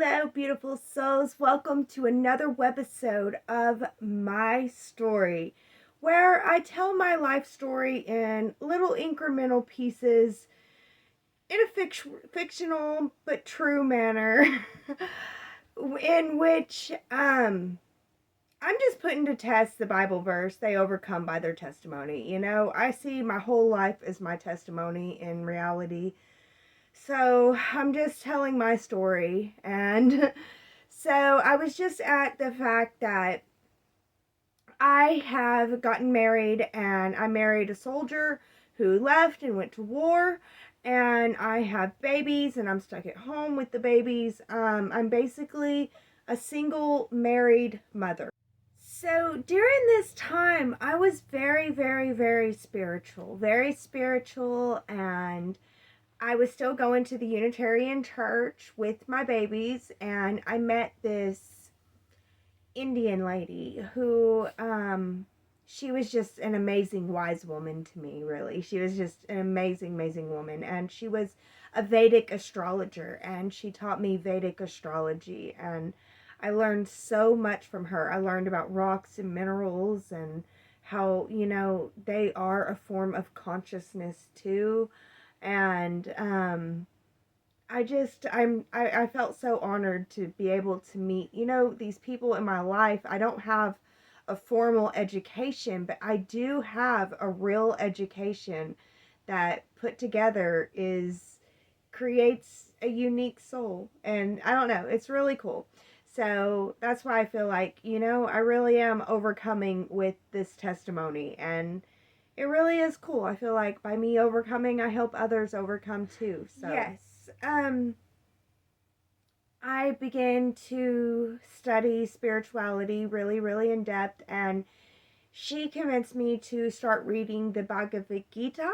Hello, beautiful souls. Welcome to another webisode of my story, where I tell my life story in little incremental pieces in a fictional but true manner, in which I'm just putting to test the Bible verse, they overcome by their testimony. I see my whole life as my testimony in reality. So I'm just telling my story. And so I was just at the fact that I have gotten married, and I married a soldier who left and went to war. And I have babies, and I'm stuck at home with the babies. I'm basically a single married mother. So during this time, I was very, very, very spiritual, and I was still going to the Unitarian church with my babies, and I met this Indian lady who, she was just an amazing, wise woman to me, really. She was just an amazing, amazing woman, and she was a Vedic astrologer, and she taught me Vedic astrology, and I learned so much from her. I learned about rocks and minerals and how, they are a form of consciousness too. And I felt so honored to be able to meet these people in my life. I don't have a formal education, but I do have a real education that put together is creates a unique soul. And I don't know, it's really cool. So that's why I feel like, I really am overcoming with this testimony, and it really is cool. I feel like by me overcoming, I help others overcome too. So yes, I began to study spirituality really, really in depth, and she convinced me to start reading the Bhagavad Gita.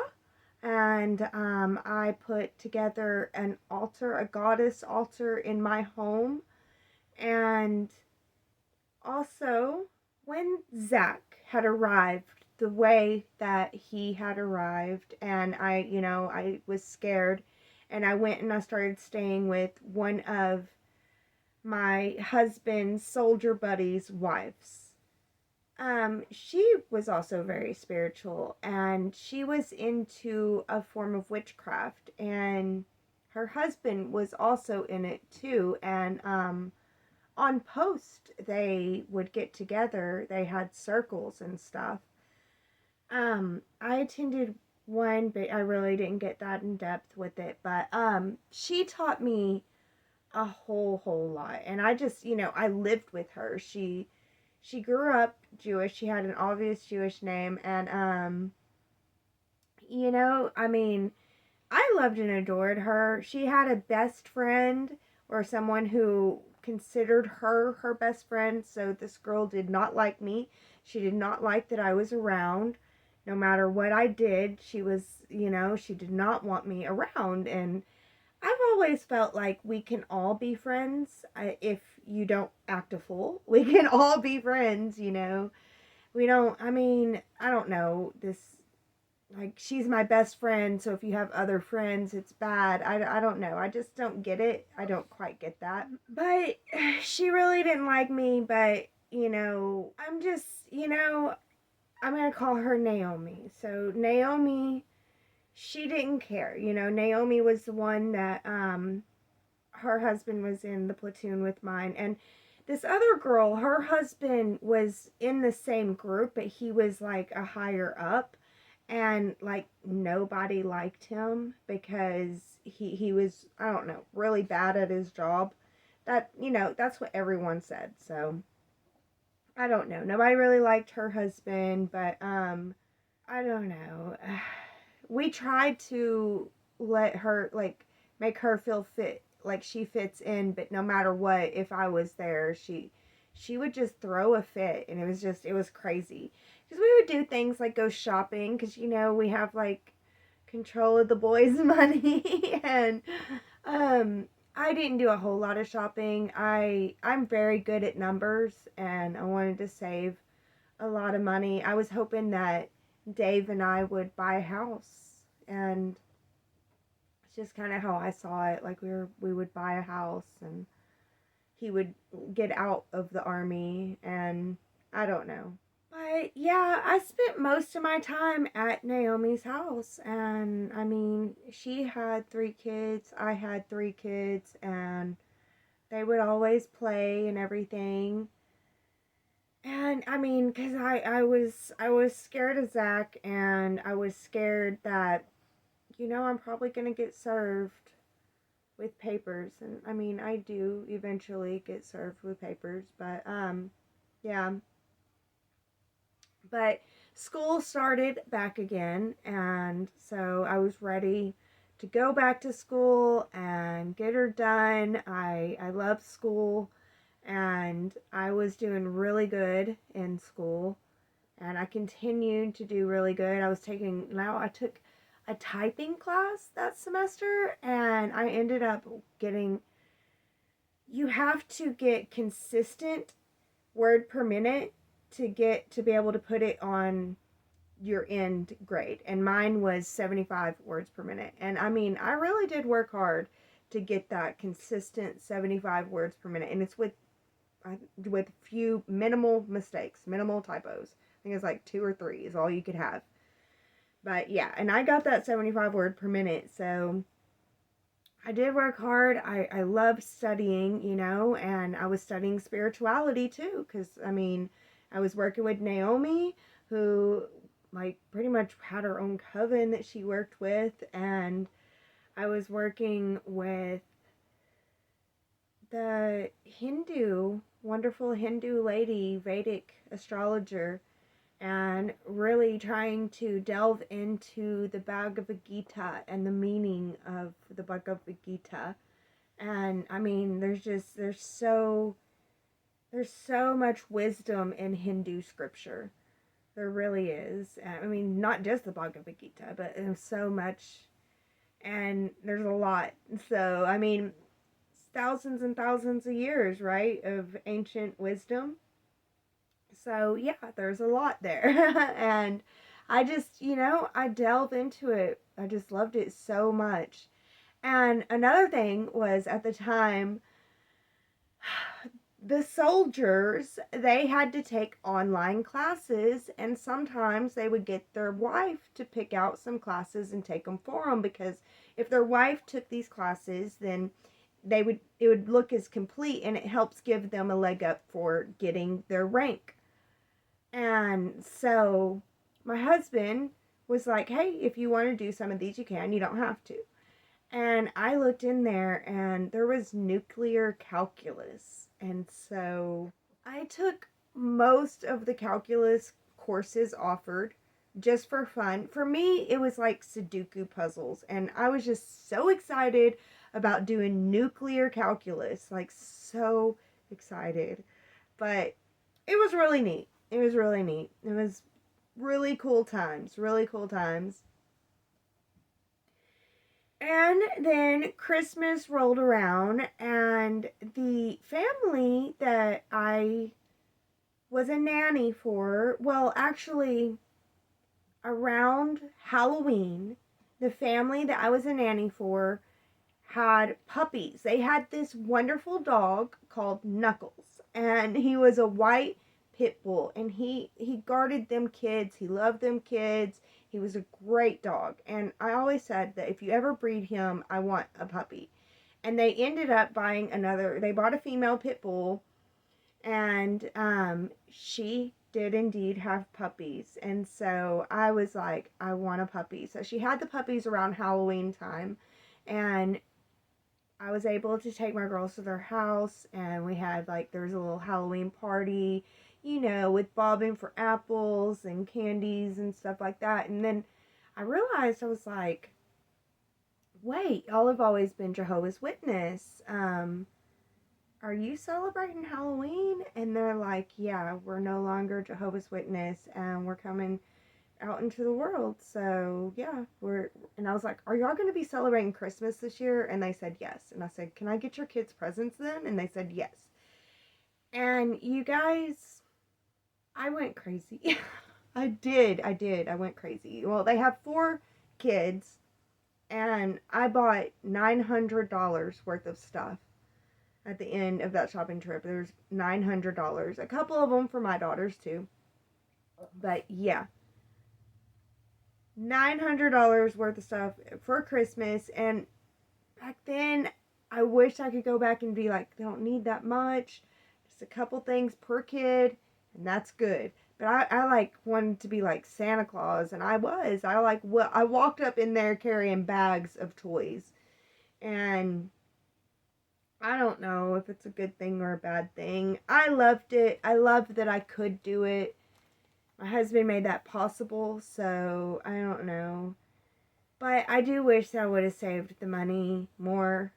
And I put together an altar, a goddess altar in my home. And also, when Zach had arrived the way that he had arrived, and I was scared, and I went and I started staying with one of my husband's soldier buddy's wives. She was also very spiritual, and she was into a form of witchcraft, and her husband was also in it too. And on post, they would get together. They had circles and stuff. I attended one, but I really didn't get that in depth with it. But she taught me a whole lot, and I just, I lived with her. She grew up Jewish. She had an obvious Jewish name, and I mean, I loved and adored her. She had a best friend, or someone who considered her her best friend. So this girl did not like me. She did not like that I was around. No matter what I did, she was, she did not want me around. And I've always felt like we can all be friends, if you don't act a fool. We can all be friends, We don't, I mean, I don't know, like, she's my best friend, so if you have other friends, it's bad. I don't know. I just don't get it. I don't quite get that. But she really didn't like me, but, I'm just, I'm going to call her Naomi. So Naomi, she didn't care. Naomi was the one that, her husband was in the platoon with mine. And this other girl, her husband was in the same group, but he was like a higher up. And like nobody liked him because he was, I don't know, really bad at his job. That's what everyone said. So I don't know. Nobody really liked her husband, but I don't know. We tried to let her, like, make her feel fit, like she fits in, but no matter what, if I was there, she would just throw a fit, and it was crazy. Because we would do things like go shopping, because, we have, like, control of the boys' money, and, I didn't do a whole lot of shopping. I'm very good at numbers, and I wanted to save a lot of money. I was hoping that Dave and I would buy a house, and it's just kind of how I saw it. Like we would buy a house, and he would get out of the army, and I don't know. But yeah, I spent most of my time at Naomi's house, and I mean, she had 3 kids, I had 3 kids, and they would always play and everything. And I mean, cause I was scared of Zach, and I was scared that, I'm probably gonna get served with papers, and I mean, I do eventually get served with papers, but yeah. But school started back again, and so I was ready to go back to school and get her done. I love school, and I was doing really good in school, and I continued to do really good. I took a typing class that semester, and I ended up getting, you have to get consistent word per minute to be able to put it on your end grade, and mine was 75 words per minute. And I mean, I really did work hard to get that consistent 75 words per minute, and it's with few minimal mistakes, minimal typos. I think it's like 2 or 3 is all you could have. But yeah, and I got that 75 word per minute, so I did work hard. I love studying, and I was studying spirituality too, because I mean, I was working with Naomi, who like pretty much had her own coven that she worked with, and I was working with the wonderful Hindu lady, Vedic astrologer, and really trying to delve into the Bhagavad Gita and the meaning of the Bhagavad Gita. And I mean, there's so much wisdom in Hindu scripture. There really is. I mean, not just the Bhagavad Gita, but there's so much, and there's a lot. So, I mean, thousands and thousands of years, right, of ancient wisdom. So, yeah, there's a lot there. And I just, I delve into it. I just loved it so much. And another thing was, at the time, the soldiers, they had to take online classes, and sometimes they would get their wife to pick out some classes and take them for them, because if their wife took these classes, then it would look as complete, and it helps give them a leg up for getting their rank. And so my husband was like, hey, if you want to do some of these, you can, you don't have to. And I looked in there, and there was nuclear calculus. And so I took most of the calculus courses offered just for fun. For me, it was like Sudoku puzzles. And I was just so excited about doing nuclear calculus. Like, so excited. But it was really neat. It was really neat. It was really cool times. Really cool times. And then Christmas rolled around, and the family that I was a nanny for, well, actually, around Halloween, the family that I was a nanny for had puppies. They had this wonderful dog called Knuckles, and he was a white pit bull, and he guarded them kids. He loved them kids. He was a great dog, and I always said that if you ever breed him, I want a puppy. And they ended up buying another. They bought a female pit bull, and she did indeed have puppies, and so I was like, I want a puppy. So she had the puppies around Halloween time, and I was able to take my girls to their house, and we had like, there was a little Halloween party, with bobbing for apples and candies and stuff like that. And then I realized, I was like, wait, y'all have always been Jehovah's Witness. Are you celebrating Halloween? And they're like, yeah, we're no longer Jehovah's Witness, and we're coming out into the world. So yeah, and I was like, are y'all going to be celebrating Christmas this year? And they said yes. And I said, can I get your kids presents then? And they said yes. And you guys, I went crazy. I went crazy. Well, they have 4 kids, and I bought $900 worth of stuff. at the end of that shopping trip. There's $900. A couple of them for my daughters too. But yeah, $900 worth of stuff for Christmas. And back then, I wish I could go back and be like, they don't need that much. Just a couple things per kid, and that's good. But I like wanted to be like Santa Claus, and I was. I like what I walked up in there carrying bags of toys, and I don't know if it's a good thing or a bad thing. I loved it. I loved that I could do it. My husband made that possible, so I don't know. But I do wish I would have saved the money more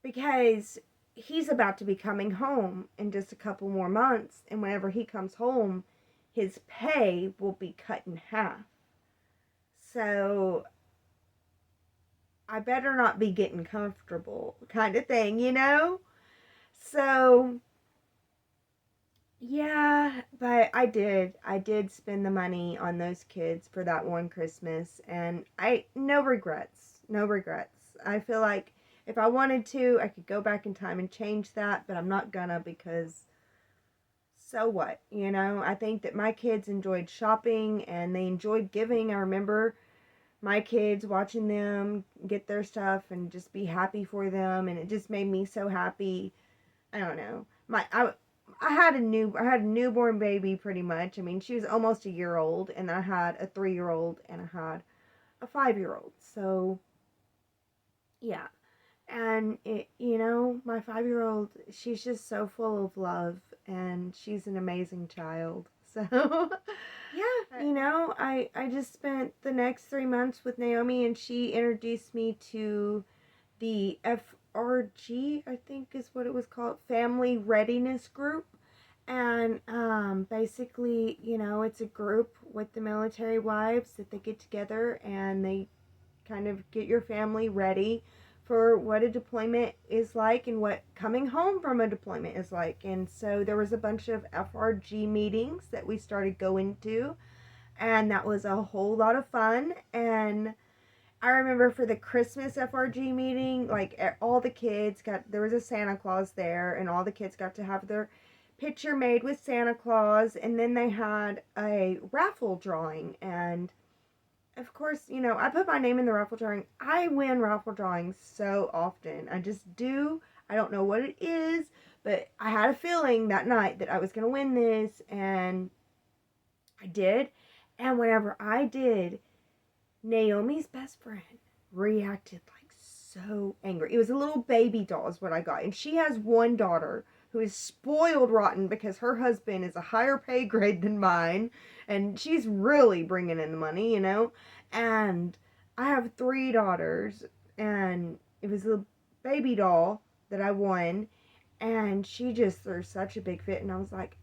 because he's about to be coming home in just a couple more months, and whenever he comes home, his pay will be cut in half. So I better not be getting comfortable, kind of thing, you know? So yeah, but I did. I did spend the money on those kids for that one Christmas, and I no regrets. No regrets. I feel like if I wanted to, I could go back in time and change that, but I'm not gonna because so what? You know, I think that my kids enjoyed shopping and they enjoyed giving. I remember my kids watching them get their stuff and just be happy for them, and it just made me so happy. I don't know. I had a newborn baby pretty much. I mean, she was almost a year old, and I had a 3-year old and I had a 5-year old. So yeah. And it, you know, my 5-year old, she's just so full of love, and she's an amazing child. So yeah, you know, I just spent the next 3 months with Naomi, and she introduced me to the FRG, I think is what it was called, Family Readiness Group. And basically, you know, it's a group with the military wives that they get together and they kind of get your family ready for what a deployment is like and what coming home from a deployment is like. And so there was a bunch of FRG meetings that we started going to, and that was a whole lot of fun. And I remember for the Christmas FRG meeting, like all the kids got, there was a Santa Claus there, and all the kids got to have their picture made with Santa Claus, and then they had a raffle drawing. And of course, you know, I put my name in the raffle drawing. I win raffle drawings so often. I just do. I don't know what it is, but I had a feeling that night that I was going to win this, and I did. And whenever I did, Naomi's best friend reacted like so angry. It was a little baby doll is what I got. And she has one daughter who is spoiled rotten because her husband is a higher pay grade than mine, and she's really bringing in the money, you know. And I have 3 daughters, and it was a baby doll that I won, and she just threw such a big fit, and I was like,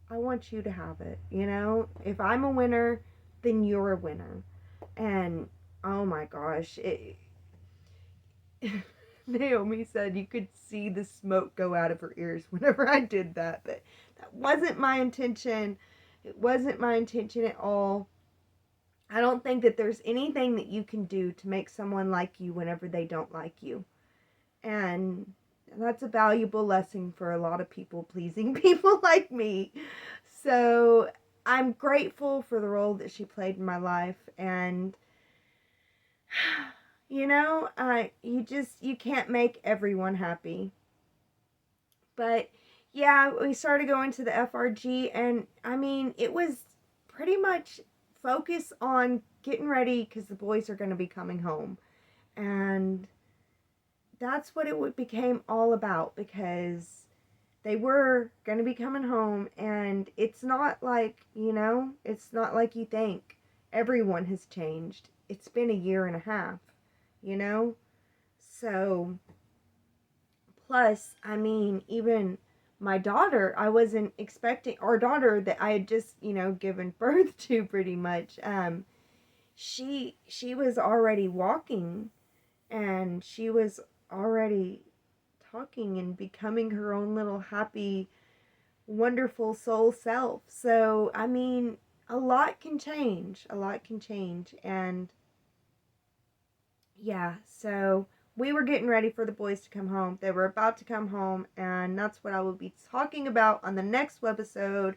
I want you to have it, you know. If I'm a winner, then you're a winner. And oh my gosh, Naomi said you could see the smoke go out of her ears whenever I did that, but that wasn't my intention. It wasn't my intention at all. I don't think that there's anything that you can do to make someone like you whenever they don't like you. And that's a valuable lesson for a lot of people pleasing people like me. So I'm grateful for the role that she played in my life, and you know, you can't make everyone happy. But yeah, we started going to the FRG, and I mean, it was pretty much focus on getting ready because the boys are going to be coming home. And that's what it became all about, because they were going to be coming home, and it's not like, you know, it's not like you think. Everyone has changed. It's been a year and a half, you know? So, plus, I mean, even my daughter, I wasn't expecting, our daughter that I had just, you know, given birth to pretty much, she was already walking, and she was already talking and becoming her own little happy, wonderful soul self. So, I mean, a lot can change. A lot can change. And yeah, so we were getting ready for the boys to come home. They were about to come home, and that's what I will be talking about on the next webisode,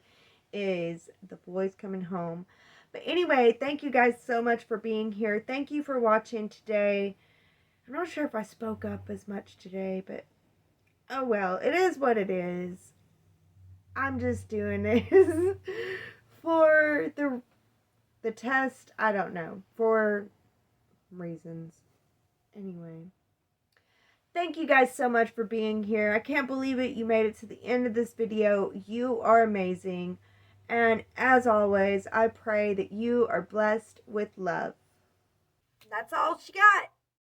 is the boys coming home. But anyway, thank you guys so much for being here. Thank you for watching today. I'm not sure if I spoke up as much today, but oh well, it is what it is. I'm just doing this for the test. I don't know, for reasons. Anyway, thank you guys so much for being here. I can't believe it. You made it to the end of this video. You are amazing. And as always, I pray that you are blessed with love. That's all she got.